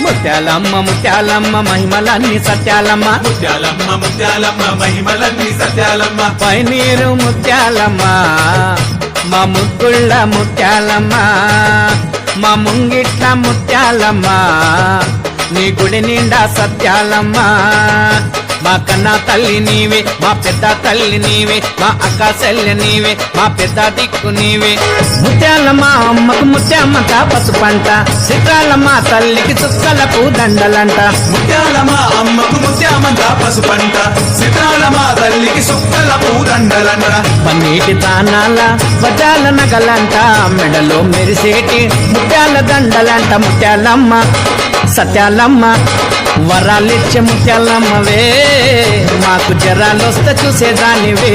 ముత్యాలమ్మ ముత్యాలమ్మ మహిమలన్నీ సత్యాలమ్మ ముత్యాలమ్మ ముత్యాలమ్మ మహిమలన్నీ సత్యాలమ్మ పైనీరు ముత్యాలమ్మ మా ముక్కుళ్ళ ముత్యాలమ్మ మా ముంగిట్ల ముత్యాలమ్మ నీ గుడి నిండా సత్యాలమ్మ మా కన్నా తల్లి నీవే మా పెద్ద తల్లి నీవే మా అక్క చెల్లి నీవే మా పెద్ద దిక్కు నీవే ముత్యాలమ్మ అమ్మకు ముత్యామ్మంత పసుపంట చిత్రాలమ్మ తల్లికి చుక్కలకు దండలంట ముత్యాలమ్మ అమ్మకు ముత్యామంత పసుపంట చిత్రాలమ్మ తల్లికి సుక్కల పూదండలంట పన్నీటి తానాల వజాల నగలంట మెడలో మెరిసేటి ముత్యాల దండలంట ముత్యాలమ్మ సత్యాలమ్మ వరాలిచ్చే ముత్యాలమ్మవే మాకు జరాలొస్తే చూసేదానివే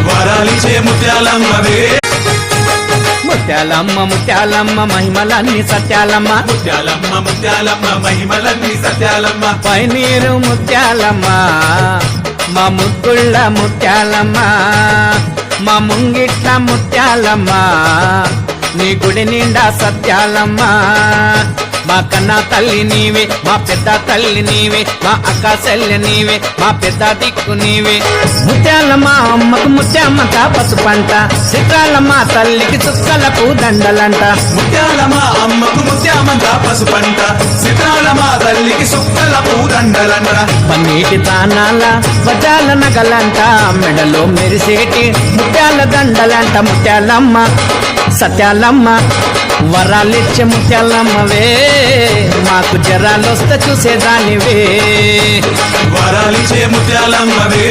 వరాలిచ్చే ముత్యాలమ్మవే ముత్యాలమ్మ ముత్యాలమ్మ మహిమలన్నీ సత్యాలమ్మ ముత్యాలమ్మ ముత్యాలమ్మ మహిమలన్నీ సత్యాలమ్మ పైనీరు ముత్యాలమ్మ మా ముక్కుళ్ళ ముత్యాలమ్మ మా ముంగిట్ల ముత్యాలమ్మ నీ గుడి నిండా సత్యాలమ్మ మా కన్నా తల్లి నీవే మా పెద్ద తల్లి నీవే మా అక్క చెల్లి నీవే మా పెద్ద దిక్కు నీవే ముత్యాలమ్మ అమ్మకు ముత్యామ్మంత పసుపంట చిత్రాలమ్మ తల్లికి చుక్కలకు దండలంట ముత్యాలమ్మ అమ్మకు ముత్యామంత పసుపంట చిత్రాలమ్మ తల్లికి సుక్కల పూదండలంట పన్నీటి తానాల వజాల నగలంట మెడలో మెరిసేటి ముత్యాల దండలంట ముత్యాలమ్మ సత్యాలమ్మ వరాలిచ్చే ముత్యాలమ్మవే మాకు జరాలొస్తే చూసేదానివే వరాలిచ్చే ముత్యాలమ్మవే